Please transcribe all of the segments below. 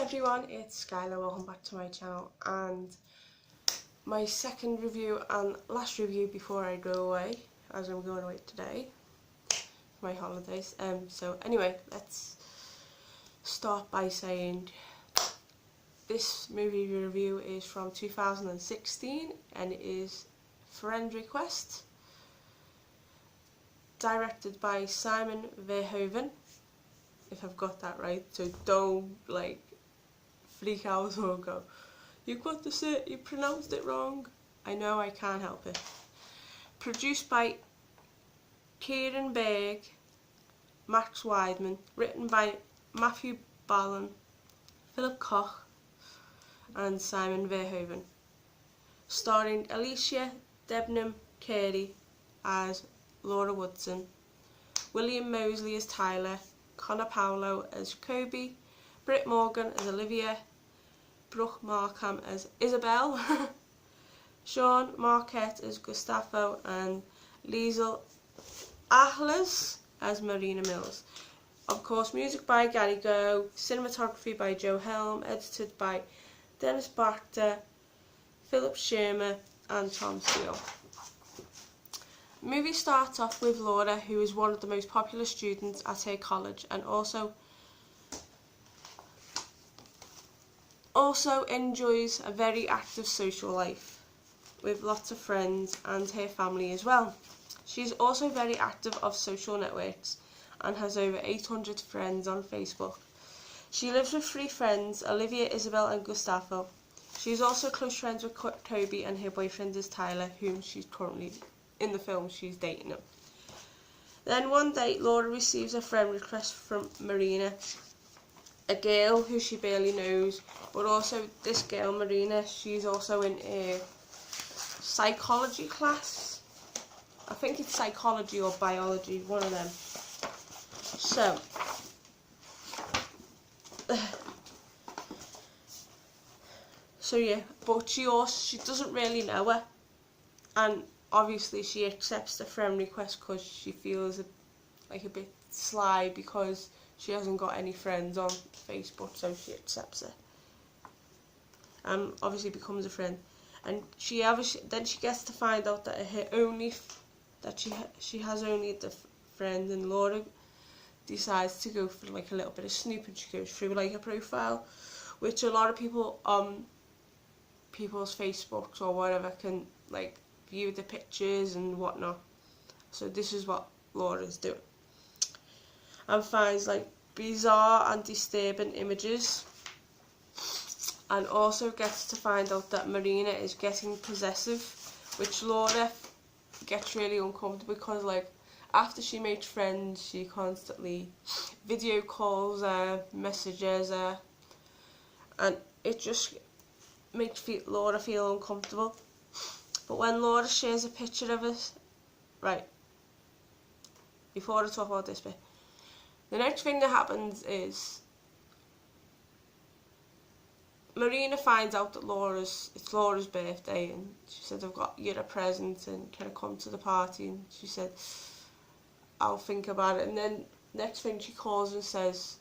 everyone, it's Skylar. Welcome back to my channel and my second review and last review before I go away, as I'm going away today for my holidays. So anyway, let's start by saying this movie review is from 2016 and it is Friend Request, directed by Simon Verhoeven, if I've got that right, so don't freak out or go, "You've got to say you pronounced it wrong." I know, I can't help it. Produced by Kieran Berg, Max Weidman, written by Matthew Ballon, Philip Koch and Simon Verhoeven. Starring Alicia Debnam Carey as Laura Woodson, William Moseley as Tyler, Connor Paolo as Kobe, Britt Morgan as Olivia, Brooke Markham as Isabel, Sean Marquette as Gustavo, and Liesl Ahles as Marina Mills. Of course, music by Gary Go, cinematography by Joe Helm, edited by Dennis Barter, Philip Shermer and Tom Steele. The movie starts off with Laura, who is one of the most popular students at her college and also enjoys a very active social life with lots of friends and her family as well. She is also very active of social networks and has over 800 friends on Facebook. She lives with 3 friends, Olivia, Isabel and Gustavo. She is also close friends with Toby, and her boyfriend is Tyler, whom she's currently, in the film, she's dating him. Then one day Laura receives a friend request from Marina, a girl who she barely knows, but also this girl Marina, she's also in a psychology class. I think it's psychology or biology, one of them. So yeah, but she doesn't really know her, and obviously she accepts the friend request because she feels a bit sly because she hasn't got any friends on Facebook, so she accepts it and obviously becomes a friend. And then she gets to find out that she has only the friend, and Laura decides to go for a little bit of snooping. She goes through a profile, which a lot of people on people's Facebooks or whatever can view the pictures and whatnot. So this is what Laura's doing, and finds bizarre and disturbing images, and also gets to find out that Marina is getting possessive, which Laura gets really uncomfortable because after she makes friends she constantly video calls her, messages her, and it just makes Laura feel uncomfortable. But when Laura shares a picture of it, right, before I talk about this bit, the next thing that happens is Marina finds out that it's Laura's birthday, and she said, "I've got you a present and can I come to the party?" And she said, "I'll think about it." And then next thing she calls and says,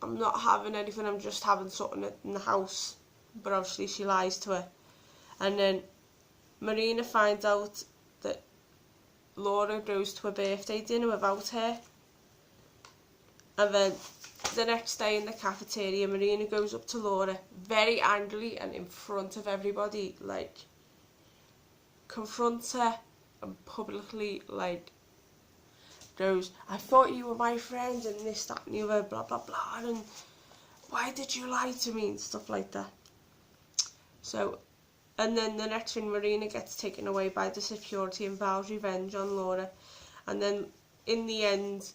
"I'm not having anything, I'm just having something in the house." But obviously she lies to her. And then Marina finds out that Laura goes to a birthday dinner without her. And then the next day in the cafeteria, Marina goes up to Laura very angrily and in front of everybody, confronts her and publicly goes, "I thought you were my friend and this, that and the other, blah blah blah, and why did you lie to me," and stuff like that. So, and then the next thing, Marina gets taken away by the security and vows revenge on Laura. And then in the end,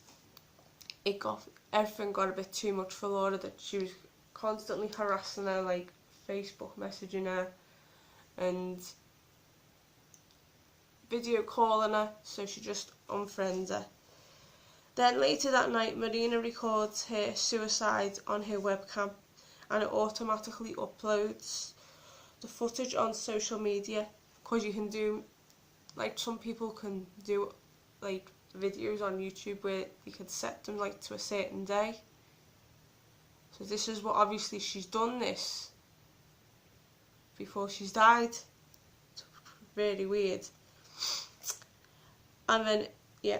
everything got a bit too much for Laura, that she was constantly harassing her, Facebook messaging her and video calling her, so she just unfriends her. Then later that night, Marina records her suicide on her webcam, and it automatically uploads the footage on social media, because you can do, some people can do videos on YouTube where you can set them to a certain day. So this is what, obviously she's done this before she's died. It's really weird. And then, yeah,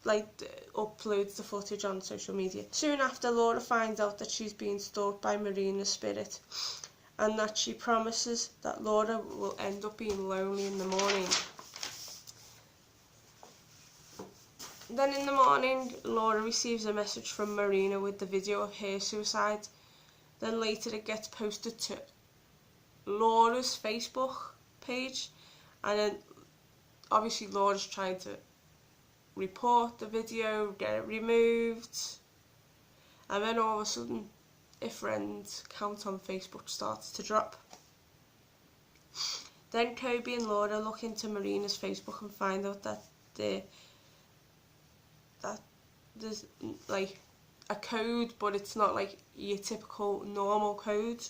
like, uploads the footage on social media. Soon after, Laura finds out that she's being stalked by Marina's spirit, and that she promises that Laura will end up being lonely in the morning. Then in the morning, Laura receives a message from Marina with the video of her suicide. Then later it gets posted to Laura's Facebook page, and then obviously Laura's trying to report the video, get it removed, and then all of a sudden a friend's count on Facebook starts to drop. Then Kobe and Laura look into Marina's Facebook and find out that there's like a code, but it's not like your typical normal code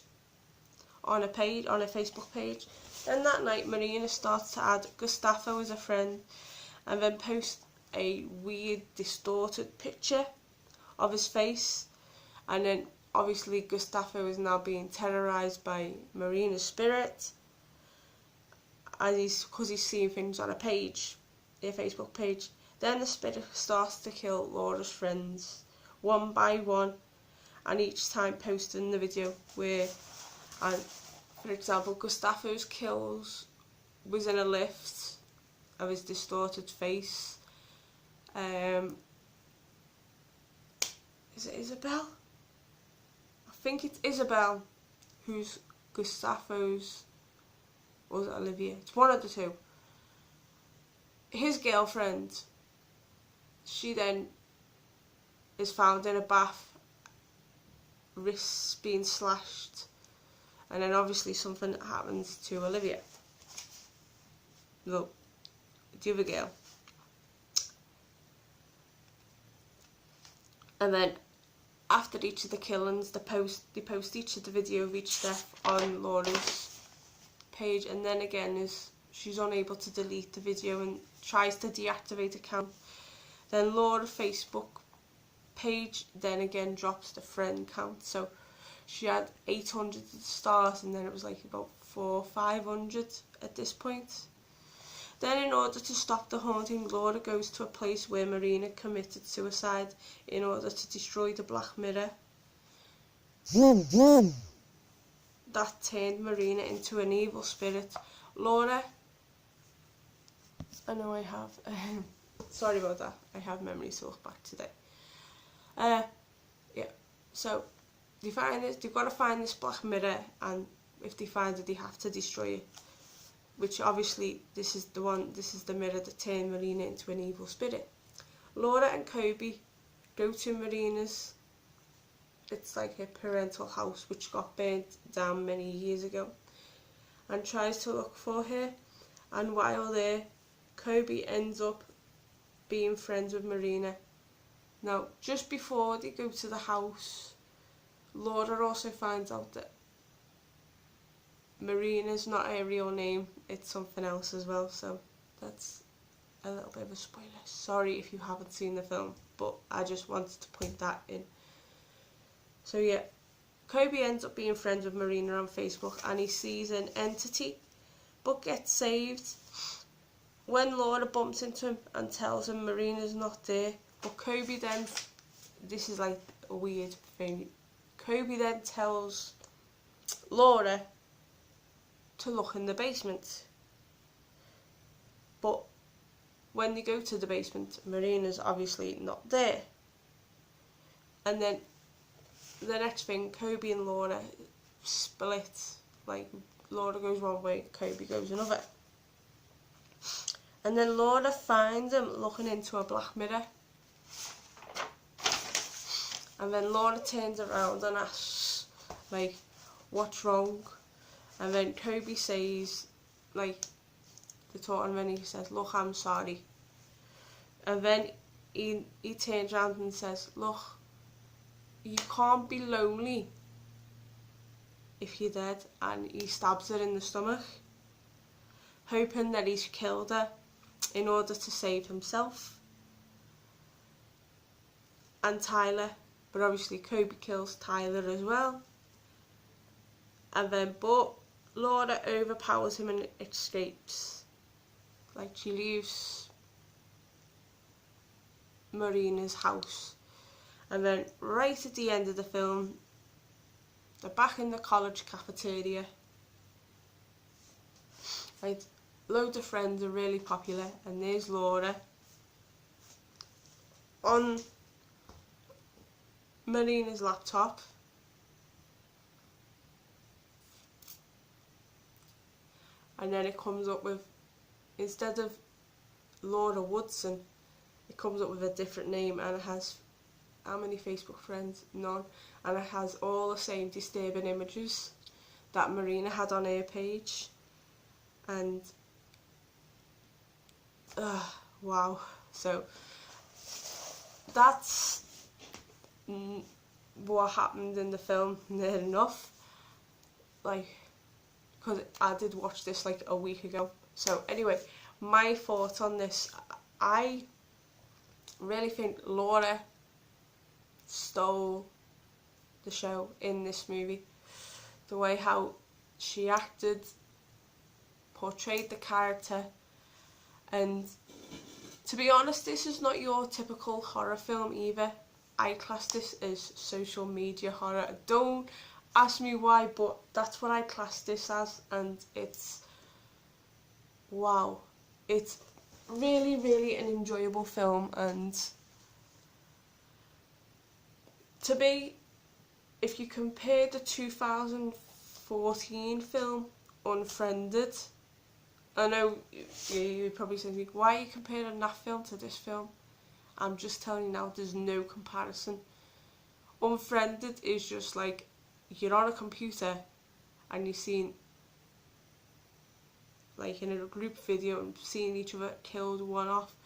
on a Facebook page. Then that night, Marina starts to add Gustavo as a friend, and then post a weird distorted picture of his face. And then obviously Gustavo is now being terrorized by Marina's spirit, because he's seeing things on a Facebook page. Then the spirit starts to kill Laura's friends one by one, and each time posting the video where, and for example, Gustavo's kills was in a lift of his distorted face. Is it Isabel? I think it's Isabel who's Gustavo's, or was it Olivia? It's one of the two. His girlfriend, she then is found in a bath, wrists being slashed, and then obviously something happens to Olivia, the other girl. And then after each of the killings, they post each of the video of each death on Laura's page, and then again she's unable to delete the video and tries to deactivate account. Then Laura's Facebook page then again drops the friend count, so she had 800 at the start, and then it was like about 400 or 500 at this point. Then in order to stop the haunting, Laura goes to a place where Marina committed suicide in order to destroy the black mirror that turned Marina into an evil spirit. Laura, I know I have, sorry about that, I have memory to look back today. Yeah, so they've got to find this black mirror, and if they find it, they have to destroy it. Which obviously, this is the mirror that turned Marina into an evil spirit. Laura and Kobe go to Marina's, it's like her parental house, which got burnt down many years ago, and tries to look for her. And while there, Kobe ends up being friends with Marina. Now, just before they go to the house, Laura also finds out that Marina's not her real name, it's something else as well, so that's a little bit of a spoiler. Sorry if you haven't seen the film, but I just wanted to point that in. So yeah, Kobe ends up being friends with Marina on Facebook, and he sees an entity but gets saved when Laura bumps into him and tells him Marina's not there. But Kobe then, this is like a weird thing, Kobe then tells Laura to look in the basement. But when they go to the basement, Marina's obviously not there. And then the next thing, Kobe and Laura split. Like, Laura goes one way, Kobe goes another. And then Laura finds him looking into a black mirror. And then Laura turns around and asks, like, what's wrong? And then Kobe says, like, the talk, and then he says, look, I'm sorry. And then he turns around and says, look, you can't be lonely if you're dead. And he stabs her in the stomach, hoping that he's killed her in order to save himself and Tyler, but obviously Kobe kills Tyler as well, and then but Laura overpowers him and escapes. Like, she leaves Marina's house, and then right at the end of the film, they're back in the college cafeteria. Right, loads of friends are really popular, and there's Laura on Marina's laptop, and then it comes up with, instead of Laura Woodson, it comes up with a different name, and it has, how many Facebook friends? None. And it has all the same disturbing images that Marina had on her page. And wow. So that's what happened in the film, near enough. Like, because I did watch this like a week ago. So anyway, my thoughts on this, I really think Laura stole the show in this movie. The way how she acted, portrayed the character, and to be honest, this is not your typical horror film either. I class this as social media horror. Don't ask me why, but that's what I class this as, and it's, wow, it's really, really an enjoyable film. And to be, if you compare the 2014 film Unfriended, I know you're probably saying, why are you comparing that film to this film? I'm just telling you now, there's no comparison. Unfriended is just like, you're on a computer and you're seeing, like in a group video, and seeing each other killed one off.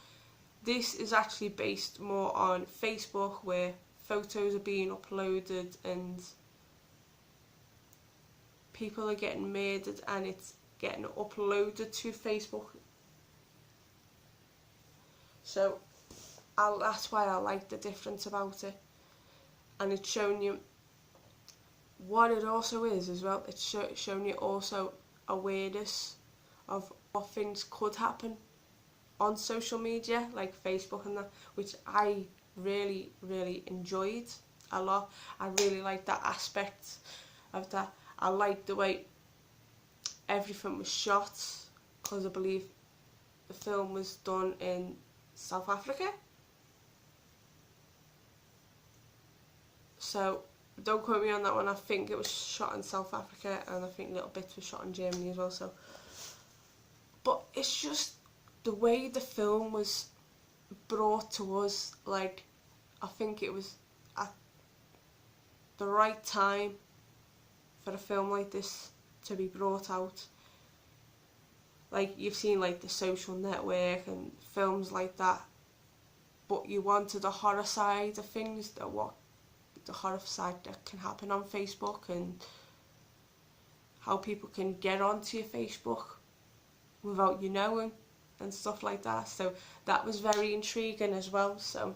This is actually based more on Facebook, where photos are being uploaded and people are getting murdered, and it's getting uploaded to Facebook. So that's why I like the difference about it, and it's showing you what it also is as well. It's showing you also awareness of what things could happen on social media, like Facebook and that, which I really, really enjoyed a lot. I really like that aspect of that. I like the way everything was shot, because I believe the film was done in South Africa. So don't quote me on that one. I think it was shot in South Africa, and I think little bits were shot in Germany as well. So, but it's just the way the film was brought to us. Like, I think it was at the right time for a film like this to be brought out. Like, you've seen like The Social Network and films like that, but you wanted the horror side of things, the horror side that can happen on Facebook, and how people can get onto your Facebook without you knowing, and stuff like that. So that was very intriguing as well. So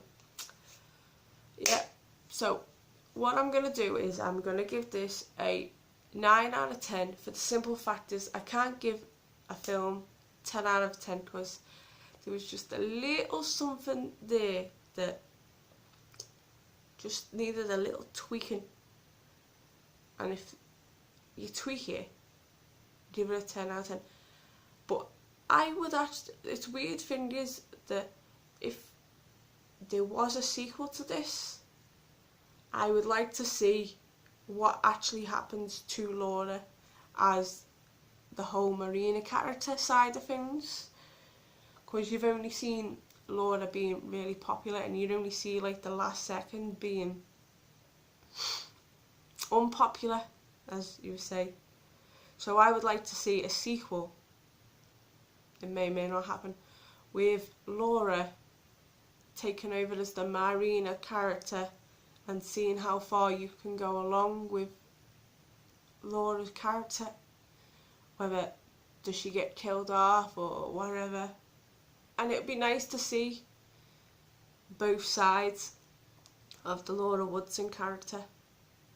yeah, so what I'm going to do is I'm going to give this a 9 out of 10, for the simple fact is I can't give a film 10 out of 10 because there was just a little something there that just needed a little tweaking, and if you tweak it, give it a 10 out of 10. But I would actually, it's weird thing is that if there was a sequel to this, I would like to see what actually happens to Laura as the whole Marina character side of things, because you've only seen Laura being really popular, and you only see like the last second being unpopular, as you say. So I would like to see a sequel, it may not happen, with Laura taking over as the Marina character, and seeing how far you can go along with Laura's character, whether does she get killed off or whatever. And it would be nice to see both sides, of the Laura Woodson character.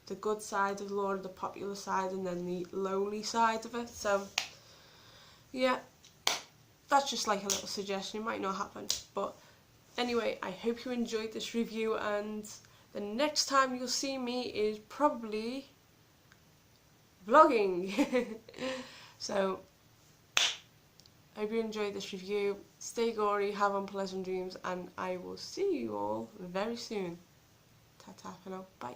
The good side of Laura, the popular side, and then the lonely side of it. So yeah, that's just like a little suggestion. It might not happen, but anyway, I hope you enjoyed this review, and the next time you'll see me is probably vlogging. So I hope you enjoyed this review. Stay gory, have unpleasant dreams, and I will see you all very soon. Ta-ta for now. Bye.